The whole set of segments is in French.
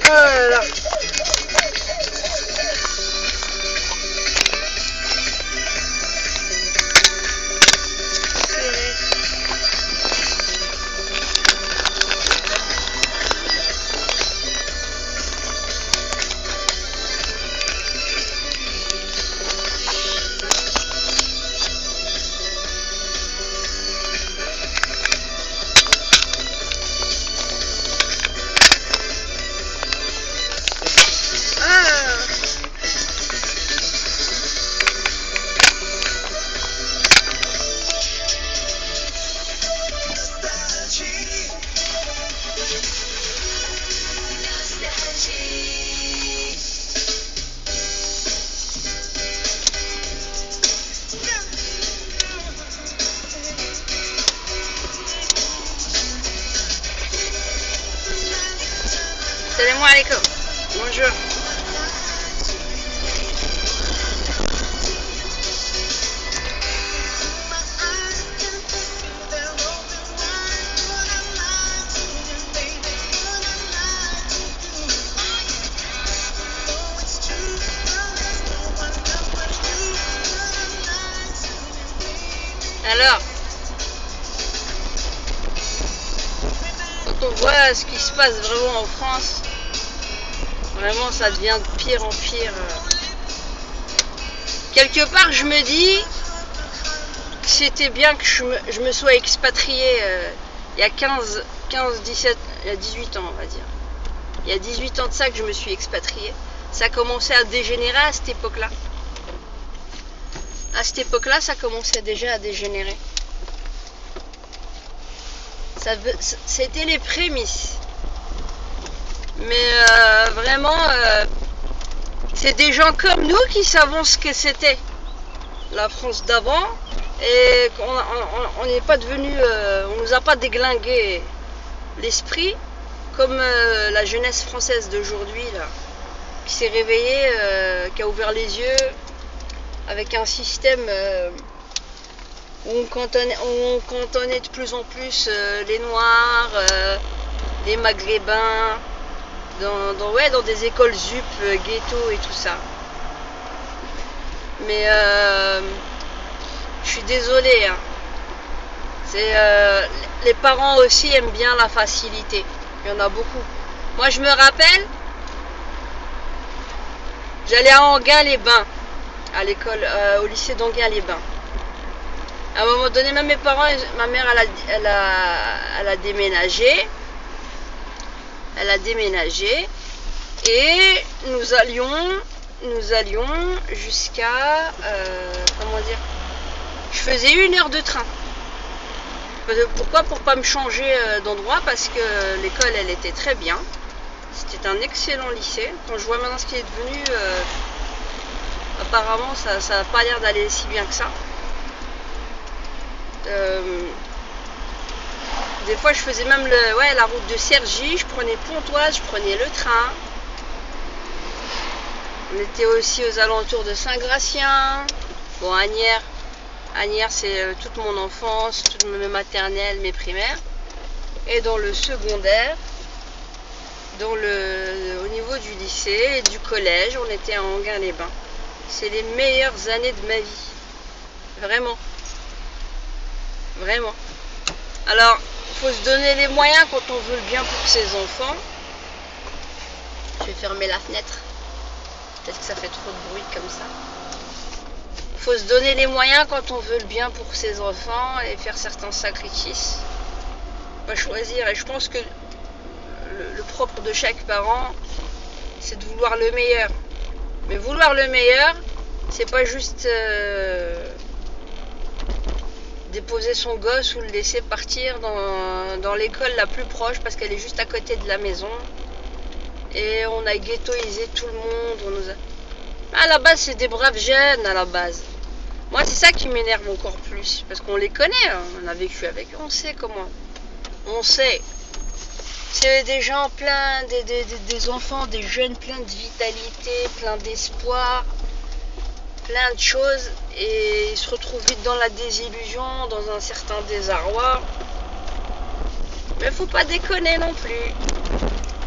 Oh là là. Salam alaikum. Bonjour. Alors, quand on voit ce qui se passe vraiment en France, vraiment ça devient de pire en pire. Quelque part je me dis que c'était bien que je me sois expatriée il y a 17, il y a 18 ans on va dire. Il y a 18 ans de ça que je me suis expatriée. Ça a commencé à dégénérer à cette époque-là. À cette époque-là, ça commençait déjà à dégénérer. C'était les prémices. Mais vraiment, c'est des gens comme nous qui savons ce que c'était la France d'avant et on n'est pas devenu, on nous a pas déglingué l'esprit comme la jeunesse française d'aujourd'hui là, qui s'est réveillée, qui a ouvert les yeux avec un système où on cantonnait de plus en plus les Noirs, les Maghrébins, dans des écoles ZUP, ghetto et tout ça. Mais je suis désolée, hein. Les parents aussi aiment bien la facilité. Il y en a beaucoup. Moi je me rappelle, j'allais à Enghien-les-Bains, à l'école, au lycée d'Enghien-les-Bains. À un moment donné, même mes parents, ma mère elle a déménagé. Elle a déménagé et nous allions jusqu'à comment dire, je faisais 1 heure de train. Pourquoi? Pour pas me changer d'endroit, parce que l'école elle était très bien, c'était un excellent lycée. Quand je vois maintenant ce qui est devenu, apparemment ça n'a pas l'air d'aller si bien que ça. Des fois je faisais même la route de Cergy, je prenais Pontoise, je prenais le train. On était aussi aux alentours de Saint-Gratien. Bon, Asnières c'est toute mon enfance, toute mes maternelles, mes primaires. Et dans le secondaire, au niveau du lycée et du collège, on était à Enghien-les-Bains. C'est les meilleures années de ma vie. Vraiment. Vraiment. Alors, il faut se donner les moyens quand on veut le bien pour ses enfants. Je vais fermer la fenêtre. Peut-être que ça fait trop de bruit comme ça. Il faut se donner les moyens quand on veut le bien pour ses enfants et faire certains sacrifices. Pas choisir. Et je pense que le propre de chaque parent, c'est de vouloir le meilleur. Mais vouloir le meilleur, c'est pas juste déposer son gosse ou le laisser partir dans l'école la plus proche parce qu'elle est juste à côté de la maison. Et on a ghettoisé tout le monde. À la base, c'est des braves jeunes à la base. Moi, c'est ça qui m'énerve encore plus. Parce qu'on les connaît, hein. On a vécu avec eux, on sait comment. On sait. C'est des gens pleins, des enfants, des jeunes pleins de vitalité, pleins d'espoir, plein de choses. Et ils se retrouvent vite dans la désillusion, dans un certain désarroi. Mais faut pas déconner non plus.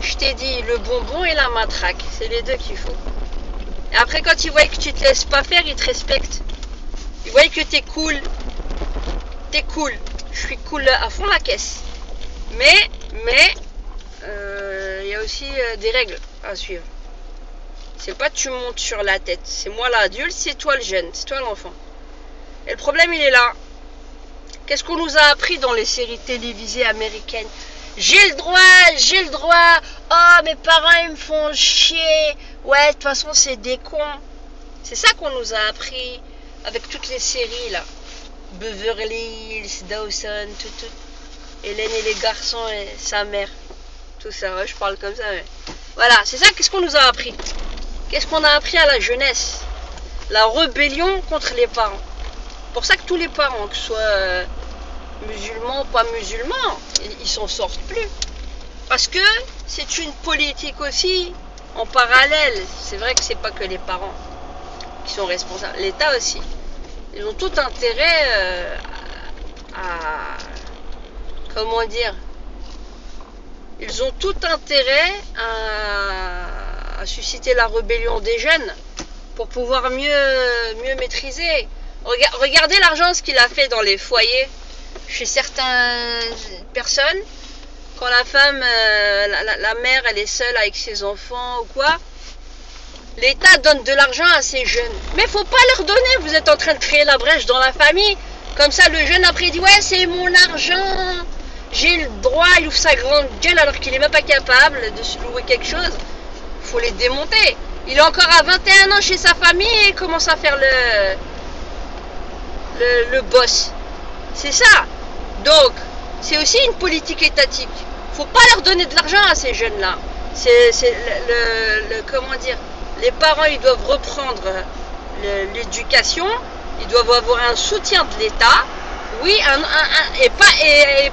Je t'ai dit, le bonbon et la matraque, c'est les deux qu'il faut. Et après, quand ils voient que tu te laisses pas faire, ils te respectent. Ils voient que t'es cool. T'es cool. Je suis cool à fond la caisse. Mais, y a aussi des règles à suivre. C'est pas tu montes sur la tête. C'est moi l'adulte, c'est toi le jeune, c'est toi l'enfant. Et le problème, il est là. Qu'est-ce qu'on nous a appris dans les séries télévisées américaines? J'ai le droit. Oh, mes parents, ils me font chier. Ouais, de toute façon, c'est des cons. C'est ça qu'on nous a appris avec toutes les séries, là. Beverly Hills, Dawson, tout. Hélène et les garçons et sa mère. Tout ça, ouais, je parle comme ça, mais... Voilà, c'est ça, qu'est-ce qu'on nous a appris? Qu'est-ce qu'on a appris à la jeunesse? La rébellion contre les parents. Pour ça que tous les parents, que ce soit musulmans ou pas musulmans, ils s'en sortent plus. Parce que c'est une politique aussi en parallèle. C'est vrai que c'est pas que les parents qui sont responsables, l'État aussi. Ils ont tout intérêt à... Comment dire? Ils ont tout intérêt à susciter la rébellion des jeunes pour pouvoir mieux maîtriser. Regardez l'argent, ce qu'il a fait dans les foyers chez certaines personnes. Quand la femme, la mère, elle est seule avec ses enfants ou quoi, l'État donne de l'argent à ces jeunes. Mais faut pas leur donner, vous êtes en train de créer la brèche dans la famille. Comme ça, le jeune après dit, ouais, c'est mon argent, j'ai le droit, il ouvre sa grande gueule alors qu'il est même pas capable de se louer quelque chose. Faut les démonter. Il est encore à 21 ans chez sa famille et commence à faire le boss. C'est ça. Donc, c'est aussi une politique étatique. Faut pas leur donner de l'argent à ces jeunes-là. C'est comment dire, les parents, ils doivent reprendre l'éducation, ils doivent avoir un soutien de l'État. Oui,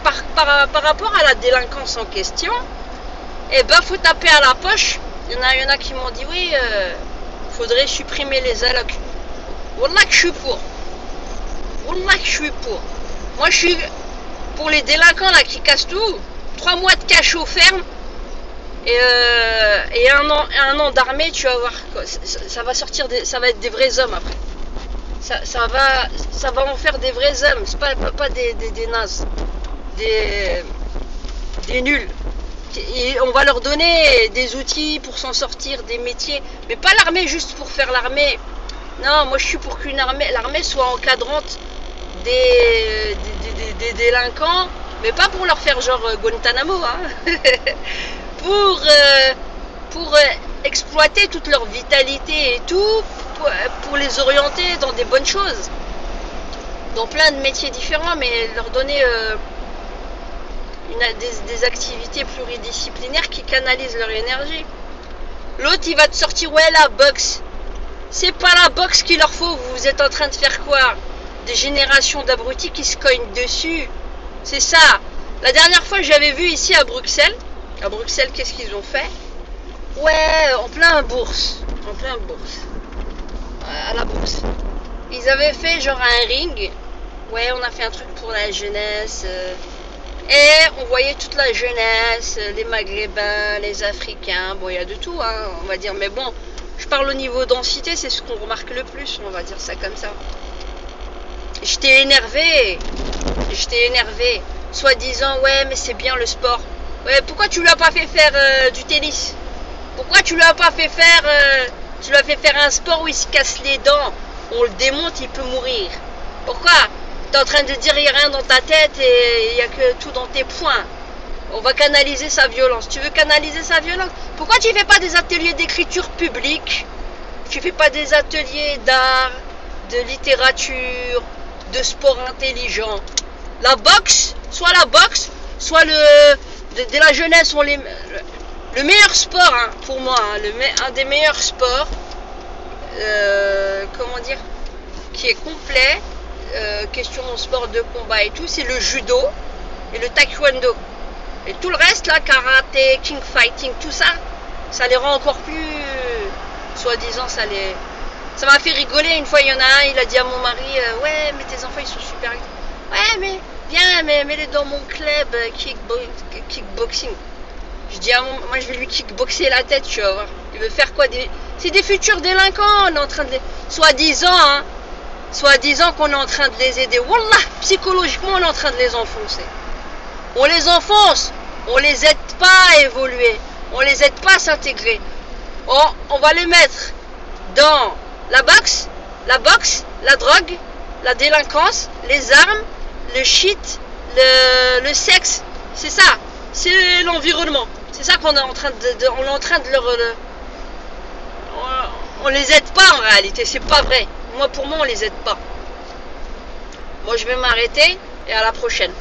par rapport à la délinquance en question, eh ben, faut taper à la poche. Il y en a qui m'ont dit, oui, faudrait supprimer les allocs. Wallah que je suis pour. Wallah que je suis pour. Moi, je suis pour les délinquants là qui cassent tout. 3 mois de cachot ferme et un an d'armée, tu vas voir. Ça va sortir, ça va être des vrais hommes après. Ça va en faire des vrais hommes. C'est pas des nazes, des nuls. Et on va leur donner des outils pour s'en sortir, des métiers, mais pas l'armée juste pour faire l'armée. Non, moi je suis pour qu'une l'armée soit encadrante des délinquants, mais pas pour leur faire genre Guantanamo, hein. pour exploiter toute leur vitalité et tout, pour les orienter dans des bonnes choses, dans plein de métiers différents, mais leur donner des activités pluridisciplinaires qui canalisent leur énergie. L'autre, il va te sortir, ouais, la boxe. C'est pas la boxe qu'il leur faut. Vous êtes en train de faire quoi? Des générations d'abrutis qui se cognent dessus. C'est ça. La dernière fois, j'avais vu ici à Bruxelles. À Bruxelles, qu'est-ce qu'ils ont fait? Ouais, en plein bourse. En plein bourse. À la bourse. Ils avaient fait genre un ring. Ouais, on a fait un truc pour la jeunesse. Et on voyait toute la jeunesse, les Maghrébins, les Africains, bon il y a de tout, hein, on va dire, mais bon, je parle au niveau densité, c'est ce qu'on remarque le plus, on va dire ça comme ça. J'étais énervé, soi-disant, ouais mais c'est bien le sport. Ouais, pourquoi tu lui as pas fait faire du tennis? Pourquoi tu lui as pas fait faire, tu lui as fait faire un sport où il se casse les dents? On le démonte, il peut mourir. Pourquoi? T'es en train de dire il n'y a rien dans ta tête et il n'y a que tout dans tes poings. On va canaliser sa violence. Tu veux canaliser sa violence? Pourquoi tu ne fais pas des ateliers d'écriture publique? Tu ne fais pas des ateliers d'art, de littérature, de sport intelligent? La boxe, soit de la jeunesse, le meilleur sport, hein, pour moi, hein, un des meilleurs sports, comment dire, qui est complet. Question sport de combat et tout, c'est le judo et le taekwondo. Et tout le reste là, karaté, king fighting, tout ça, ça les rend encore plus, soi-disant, ça m'a fait rigoler. Une fois, il y en a un, il a dit à mon mari, ouais, mais tes enfants ils sont super. Ouais, mais viens, mets-les dans mon club kickboxing. Je dis à moi je vais lui kickboxer la tête, tu vas voir. Il veut faire quoi? C'est des futurs délinquants, on est en train de les... Soi-disant qu'on est en train de les aider. Wallah, psychologiquement on est en train de les enfoncer. On les enfonce, on les aide pas à évoluer, on les aide pas à s'intégrer. On va les mettre dans la boxe, la drogue, la délinquance, les armes, le shit, le sexe. C'est ça, c'est l'environnement. C'est ça qu'on est en train de leur... On les aide pas en réalité, c'est pas vrai. Pour moi on les aide pas. Moi je vais m'arrêter et à la prochaine.